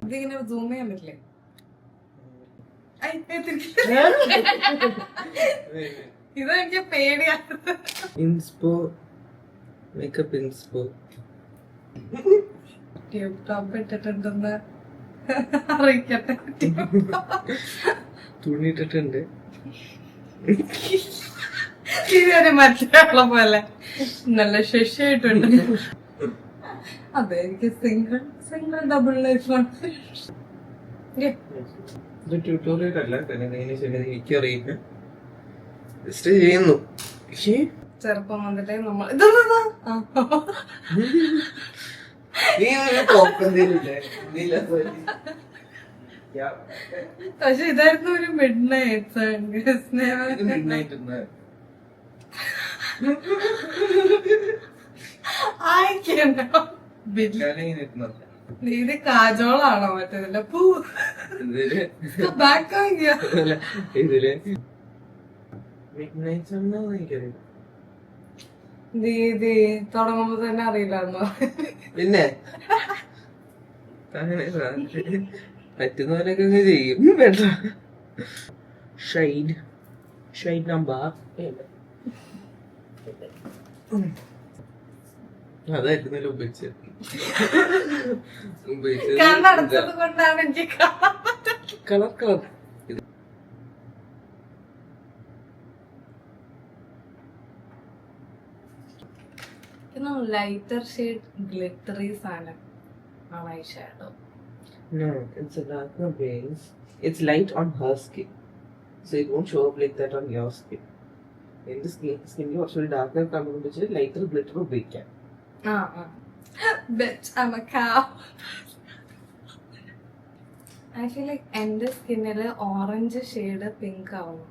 ഇതിങ്ങനെ സൂം ചെയ്യാൻ പറ്റില്ലേ? ഇതെനിക്ക് പേടിയാണ്. ഇൻസ്പോ മേക്കപ്പ് ഇൻസ്പോ ട്യൂബ് ടോപ്പ് ഇട്ടിട്ടുണ്ടെന്ന് അറിയിക്കട്ടെ. തുണിയിട്ടിട്ടുണ്ട്. ഇതൊരു മറ്റൊരാളെ പോലെ നല്ല ശശിയായിട്ടുണ്ട്. അതെ, എനിക്ക് സിംഗിൾ ഡബിൾ ലൈഫാണ്. ഇത് ട്യൂട്ടോറിയൽ അല്ല, എനിക്ക് അറിയില്ല, ജസ്റ്റ് ചെയ്യുന്നു. ചെറുപ്പം വന്നിട്ടേ നമ്മൾ പക്ഷെ ഇതായിരുന്നു ഒരു മിഡ് നൈറ്റ്. ഇത് കാജോളാണോ മറ്റേതിന്റെ പൂ? ബാക്ക് ഇതില് ദീദി തുടങ്ങുമ്പോ തന്നെ അറിയില്ലാന്നോ? പിന്നെ പറ്റുന്ന പോലെയൊക്കെ ചെയ്യും. വേണ്ട, ഷൈഡ് നമ്പർ അതായിരുന്നല്ലോ ഉപയോഗിച്ചത്. കണ്ണടച്ചത് കൊണ്ടാണ് എനിക്ക് colour colour lighter shade glittery സാധനം ആണ് I shadow. No, it's a darker base. It's light on her skin, so it won't show up like that on your skin. In the skin കുറച്ചുകൂടി darker colour വെച്ച് lighter glitter ഉപയോഗിക്കാം. Bitch, I'm a cow. I feel like എന്റെ സ്കിന്നില് orange shade pink ആവും.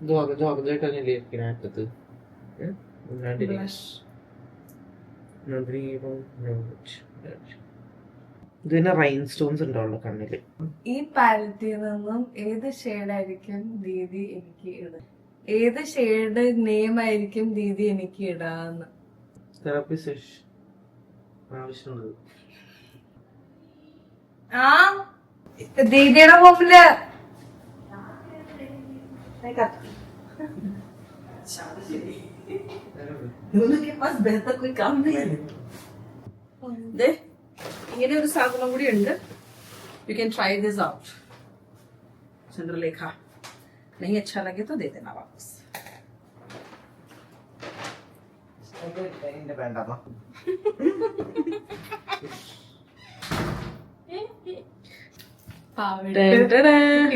ഇത് orange ആയിട്ടല്ലേ സ്കിനകത്തത്. ഇതിന് Rhine stones ഉണ്ടാവുള്ളൂ കണ്ണില്. ഈ പാലറ്റിൽ നിന്നും ഏത് ഷെയ്ഡായിരിക്കും ദീദി എനിക്ക് ഇടുക? ഏത് ഷെയ്ഡ് നെയിം ആയിരിക്കും ദീദി എനിക്ക് ഇടാന്ന്? തെറാപ്പി സെഷൻ ആവശ്യമുള്ളത്. ആ ദീദിയുടെ മുമ്പില് ഇങ്ങനെ ഒരു സാധനം കൂടി ഉണ്ട്. You can try this out. Chandralekha नहीं अच्छा लगे तो दे देना वापस.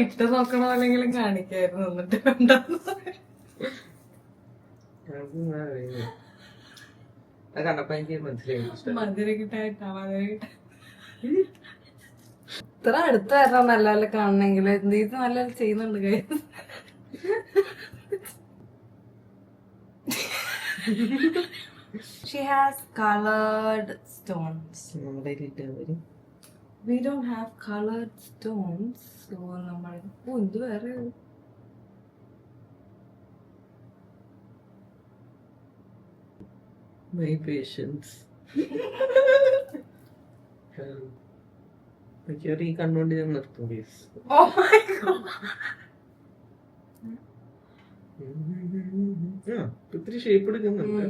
ഇട്ട് നോക്കണോ അല്ലെങ്കിലും കാണിക്കായിരുന്നു. എന്നിട്ട് വേണ്ടെന്ന് കണ്ടപ്പോ എനിക്ക് മനസ്സിലായി. മധുരക്കിട്ടായിട്ടാ മധുരക്കിട്ട ഇത്ര അടുത്ത് വരണം നല്ല നല്ല കാണണമെങ്കിൽ. ഇത് നല്ല ചെയ്യുന്നുണ്ട് കൈ. She has colored stones. We don't have colored stones. So നമ്മൾ ഇത് വേറെ My patience. ഈ കണ്ണുകൊണ്ട് ഞാൻ നിർത്തും പ്ലീസ്. Oh my god. ഒത്തിരി ഷേപ്പ് എടുക്കുന്നുണ്ട്.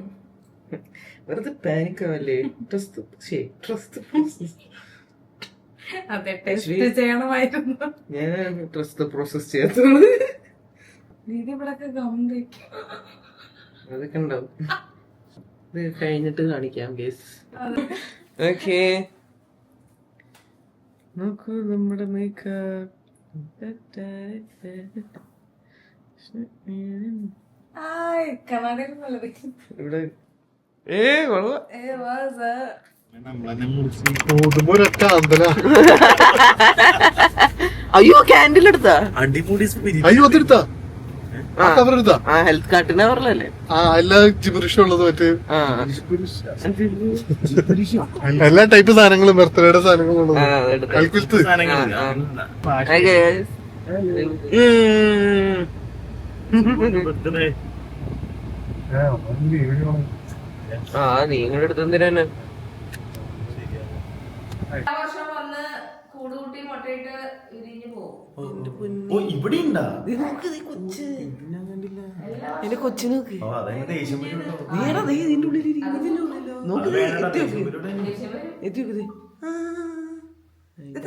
വെറുതെ പാനിക് ആവല്ലേ. അതെ, ടെസ്റ്റ് ചെയ്യണമായിരുന്നു. ഞാൻ ട്രസ്റ്റ് പ്രോസസ് ചെയ്യാത്തുള്ളൂ. ദീദി ഇവിടെ ഗം തേക്കും. അതൊക്കെ ഉണ്ടാവും. ഇത് കഴിഞ്ഞിട്ട് കാണിക്കാം ഗേസ്. ഓക്കേ, നോക്കൂ നമ്മുടെ മേക്കപ്പ്. ഇവിടെ അയ്യോ ക്യാൻഡിൽ എടുത്താ അയ്യോ അതെടുത്താ കവർ എടുത്താ ഹെൽത്ത് കാർഡിന് കവറിലല്ലേ എല്ലാ ജിബറിഷുള്ളത് മറ്റേ എല്ലാ ടൈപ്പ് സാധനങ്ങളും ബർത്ത്ഡേയുടെ സാധനങ്ങളും ഉള്ളത് കൽക്കുലത്ത് നീ ഇങ്ങോട്ട് എടുത്തെന്തിനാ വർഷം വന്ന് കൂടുകൂട്ടി മുട്ടയിട്ട് വിരിഞ്ഞു പോകും. ഇവിടെ ഉണ്ടാ എന്റെ കൊച്ചു നോക്ക് ദേഷ്യം നീടാ നീ ഇതിന്റെ ഉള്ളിൽ നോക്ക് എത്തി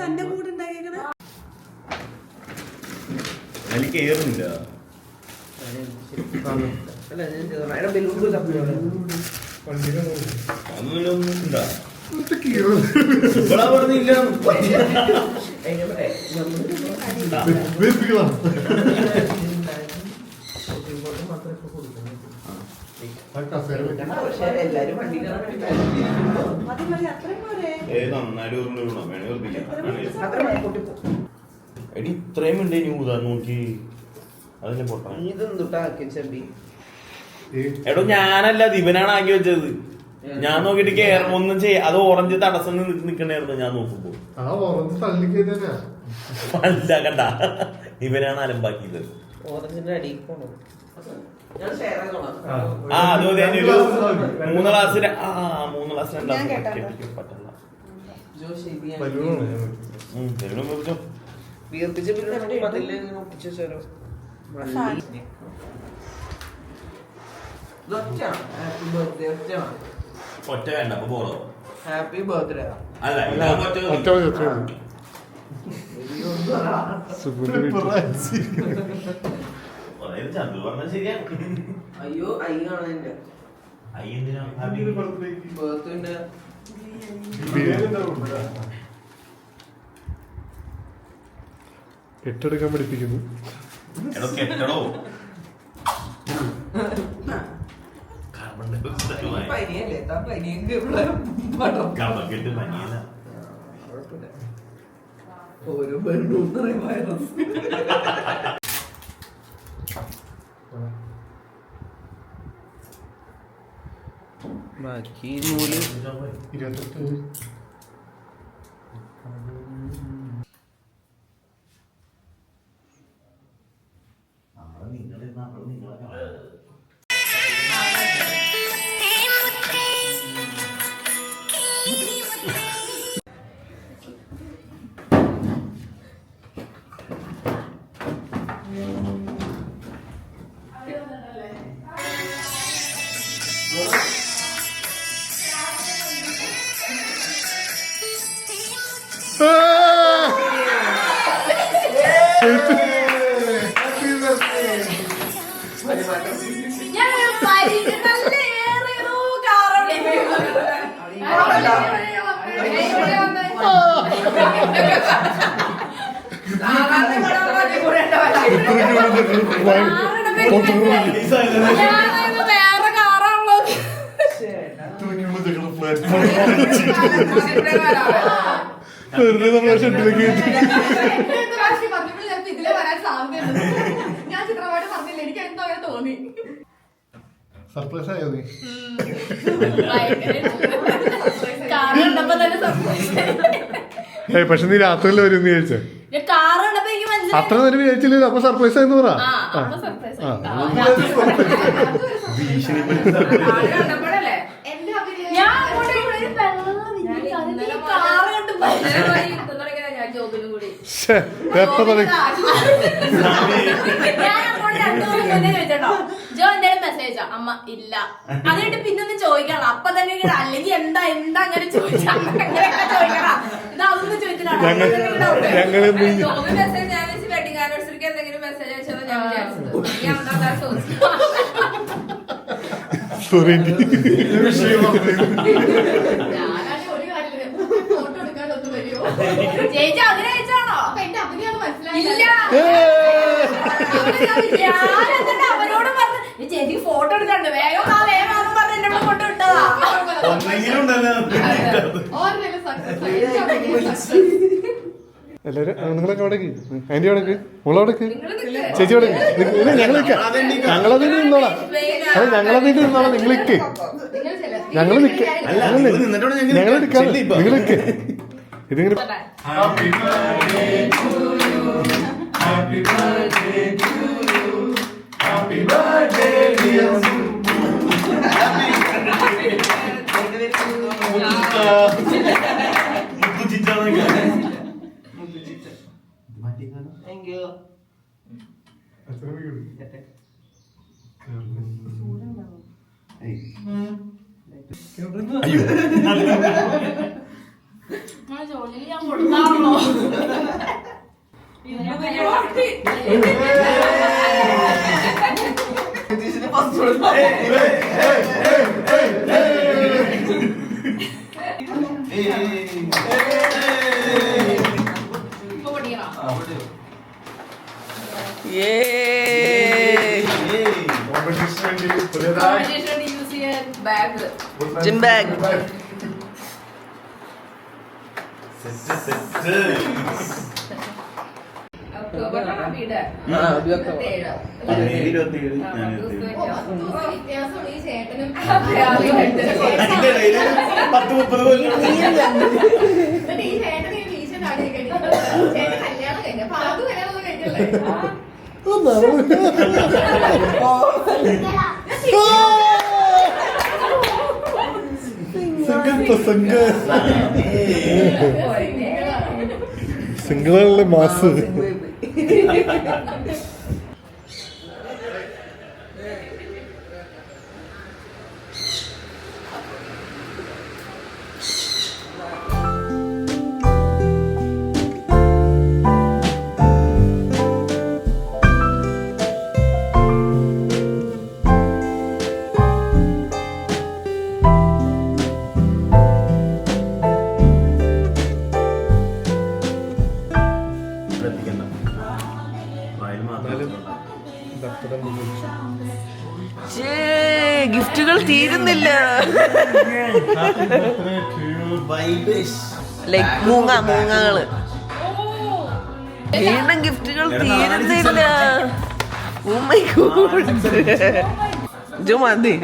തന്റെ കൂടെ ഉണ്ടായേക്കണ എനിക്ക് കേറുന്നില്ല ഒന്നും ഉണ്ടാ ഇവിടെ പറഞ്ഞില്ല എല്ലാരും നന്നായിട്ട് വേണം എടി ഇത്രയും ഉണ്ട് ഇനി ഊതാ നോക്കി അതിന്റെ പൊട്ടാ ഇതെന്തുട്ടാ ചെമ്പി എടോ ഞാനല്ല ദിവനാണ് ആക്കി വെച്ചത് ഞാൻ നോക്കിട്ട് കേറ ഒന്നും അത് ഓറഞ്ച് തടസ്സം നിക്കണായിരുന്നു ഞാൻ നോക്കുമ്പോ അല്ല കണ്ട ഇവനാണ് അലമ്പാക്കിയത് ഓറഞ്ചിന്റെ അടിയിൽ പോണത് ആ അത് മതി ഒരു 3 ക്ലാസ് 3 ക്ലാസ് 2 പറ്റില്ല വീർപ്പിച്ച് മതില് ഒപ്പിച്ചു വെച്ചാലോ ഒറ്റ വേണ്ട അപ്പൊ പോറോ ഹാപ്പി ബർത്ത്ഡേ അല്ല ഒറ്റ ചന്ദ്രു പറഞ്ഞ ശരിയാണ് അയ്യോ അയ്യാണ് എന്റെ അയ്യെന്തിനാ ബർത്ത്ഡേ കെട്ടെടുക്കാൻ പഠിപ്പിക്കുന്നു എടോ കെട്ടടോ പനിയല്ലേ പനിയെങ്കിൽ കെട്ട് പനിയല്ല ഓരോ ബന്ധുവും വൈറസ് ബാക്കി 28 ഞാൻ ചിത്രമായിട്ട് പറഞ്ഞില്ല, എനിക്ക് എന്തോ അങ്ങനെ തോന്നി. സർപ്രൈസ് ആയോ നീ? പക്ഷെ നീ രാത്രിയിൽ വരും വിചാരിച്ചേ? അത്ര നേരം വിചാരിച്ചില്ലല്ലോ. അപ്പൊ സർപ്രൈസ് ആയെന്ന് പറ. ജോ എന്തായാലും മെസ്സേജ് അമ്മ ഇല്ല അതിട്ട് പിന്നൊന്നും ചോദിക്കണം. അപ്പൊ തന്നെ അല്ലെങ്കിൽ എന്താ അങ്ങനെ ചോദിച്ചാ അങ്ങനെയൊക്കെ ചോദിക്കണം. ഇത് അതൊന്നും ചോദിച്ചിട്ടാണ് മെസ്സേജ് ഞാൻ വെച്ച് വെഡിങ് ആനിവേഴ്സറിക്ക് എന്തെങ്കിലും മെസ്സേജ് അയച്ചതോ ഞാൻ വിചാരിച്ചത്. ഞാനാണ് ഒരു കാര്യം ഫോട്ടോ എടുക്കാനൊന്നും വരുമോ ചേച്ചി അതിനെ അയച്ചാണോ? അപ്പൊ എന്റെ അഭിനയം മനസ്സിലായില്ല. ഞാൻ എന്നിട്ട് അവരോട് പറഞ്ഞു ചേച്ചി ഫോട്ടോ എടുക്കണ്ട് വേഗം വേഗം പറഞ്ഞ് എന്നെ കൊണ്ട് വിട്ടതാ. എല്ലാരും നിങ്ങളൊക്കെ എവിടേക്ക് ആന്റി എവിടേക്ക് മോളെവിടേക്ക് ചേച്ചി എവിടേക്ക് ഞങ്ങളൊക്കെ ഞങ്ങളതിന് നിന്നോളാം അതെ ഞങ്ങളതിന് നിന്നോളാം നിങ്ങളിക്ക് ഞങ്ങൾ നിൽക്ക ഞങ്ങൾ എടുക്കാതെ നിങ്ങളിക്ക് ഇതിങ്ങനെ ജോലിയിൽ ഞാൻ കൊടുത്താണല്ലോ ജിം ബാഗ് സിംഗിളുള്ള മാസ് ഗിഫ്റ്റുകൾ തീരുന്നില്ല. ലൈക് മൂങ്ങകള് വീണ്ടും ഗിഫ്റ്റുകൾ തീരുന്നില്ല. ഓ മൈ ഗോഡ് ജോ മതി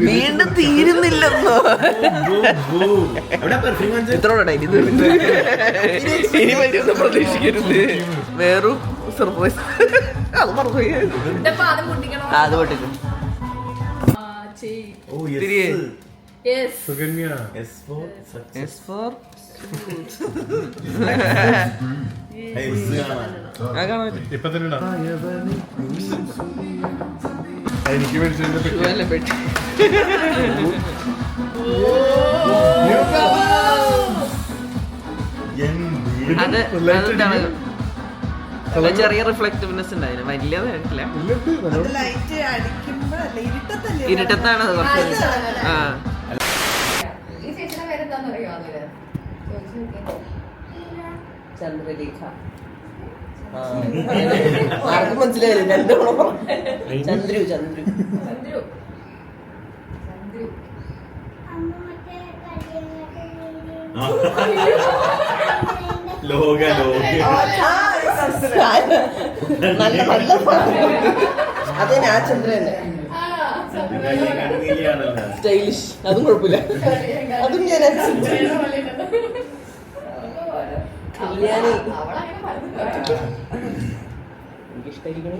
വീണ്ടും തീരുന്നില്ലെന്നോ. ഇത്രോടെ ഇനി വരുമെന്ന് പ്രതീക്ഷിക്കരുത്. വേറും സർപ്രൈസ് അത് പറഞ്ഞു. അത് പൊട്ടിക്കും. ഇപ്പൊ തന്നെ എനിക്ക് മേടിച്ചതിന്റെ പെട്ടി അത് ചെറിയ റിഫ്ലക്റ്റീവ്നെസ് ഉണ്ടായിരുന്നു. വലിയതായിട്ടില്ല. ഇരുട്ടത്താണ് അത് കുറച്ച്. ആ ചന്ദ്രലേഖ ആർക്കും മനസ്സിലായില്ല. ചന്ദ്രു ചന്ദ്രു ലോക നല്ല നല്ല അതെ ഞാൻ ചന്ദ്രനെ സ്റ്റൈലിഷ്. അതും കുഴപ്പമില്ല. അതും ഞാൻ കല്യാണി എനിക്കിഷ്ടായിരിക്കണേ.